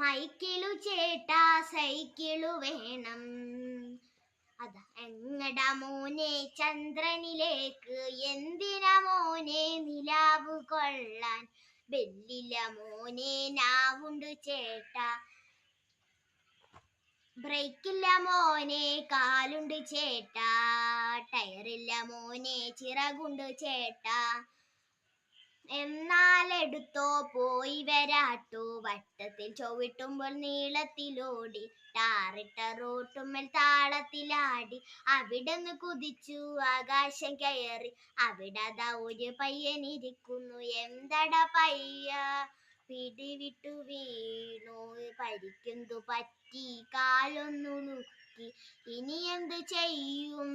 മൈക്കിളു ചേട്ടാ സൈക്കിളു വേണം. അതാ എങ്ങടാ മോനെ ചന്ദ്രനിലേക്ക്, എന്തിനാ മോനെ നിലാവ് കൊള്ളാൻ. ബെല്ലില്ല മോനെ നാവുണ്ട് ചേട്ടാ, ബ്രേക്കില്ല മോനെ കാലുണ്ട് ചേട്ടാ, ടയറില്ല മോനെ ചിറകുണ്ട് ചേട്ടാ. എന്നാലെടുത്തോ പോയി വരാട്ടോ, വട്ടത്തിൽ ചൊവ്വിട്ടുമ്പോൾ നീളത്തിലോടി, ടാറിട്ട റോട്ടുമ്മൽ താളത്തിലാടി. അവിടുന്ന് കുതിച്ചു ആകാശം കയറി, അവിടതാ ഒരു പയ്യനിരിക്കുന്നു. എന്തട പയ്യ പിടിവിട്ടു വീണു, പരിക്കെന്തു പറ്റി കാലൊന്നുളുക്കി, ഇനി എന്തു ചെയ്യും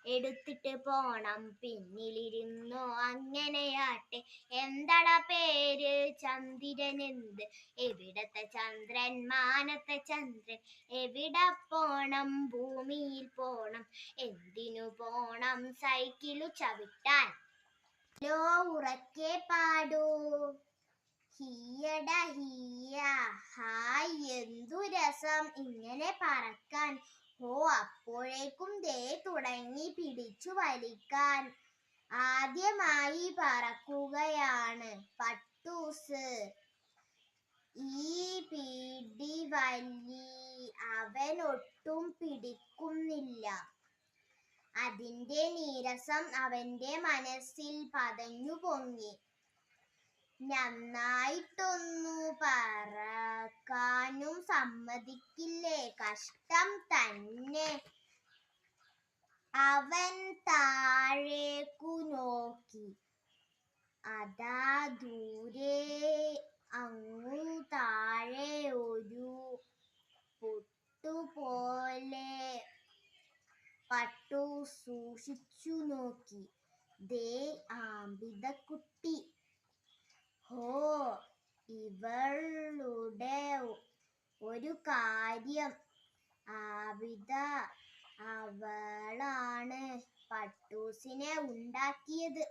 എടുത്തിട്ട് പോണം പിന്നിലിരുന്നോ അങ്ങനെയാട്ടെ. എന്തട പേര് ചന്ദ്രനെന്ത്, എവിടത്തെ ചന്ദ്രൻ മാനത്തെ ചന്ദ്രൻ, എവിടെ പോണം ഭൂമിയിൽ പോണം, എന്തിനു പോണം സൈക്കിളു ചവിട്ടാൻ. ലോ ഉറക്കെ പാടൂ ഹീയട ഹീയ, ഹായ് എന്തു രസം ഇങ്ങനെ പറക്കാൻ. ഓ അപ്പോഴേക്കും ദേ തുടങ്ങി പിടിച്ചു വലിക്കാൻ. ആദ്യമായി പറക്കുകയാണ് പട്ടൂസ്. ഈ പിടിവലി അവനൊട്ടും പിടിക്കുന്നില്ല. അതിന്റെ നീരസം അവന്റെ മനസ്സിൽ പതഞ്ഞു പൊങ്ങി. നന്നായിട്ടൊന്നു പറക്കാനും സമ്മതിക്കില്ലേ, കഷ്ടം തന്നെ. അവൻ താഴേക്കു നോക്കി. അതാ ദൂരെ അങ്ങു താഴെ ഒരു പൊട്ടുപോലെ. പട്ടൂസ് സൂക്ഷിച്ചു നോക്കി. ദേ ആമ്പിതക്കുട്ടി. ഹോ, ഇവളുടെ ഒരു കാര്യം. ആബിദ അവളാണ് പട്ടൂസിനെ ഉണ്ടാക്കിയത്.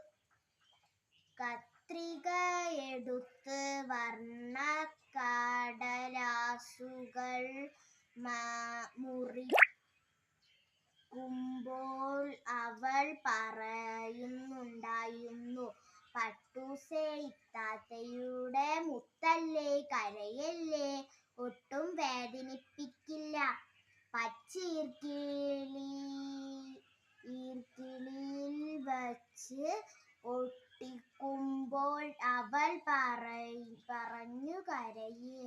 കത്രികയെടുത്ത് വർണ്ണക്കടലാസുകൾ മുറിക്കുമ്പോൾ അവൾ പറയുന്നുണ്ടായിരുന്നു, പട്ടൂസേ ഇത്താത്തയുടെ മുത്തല്ലേ, കരയല്ലേ, ഒട്ടും വേദനിപ്പിക്കില്ല. ഈർക്കിളിയിൽ വച്ച് ഒട്ടിക്കുമ്പോൾ അവൾ പറഞ്ഞു കരയേ,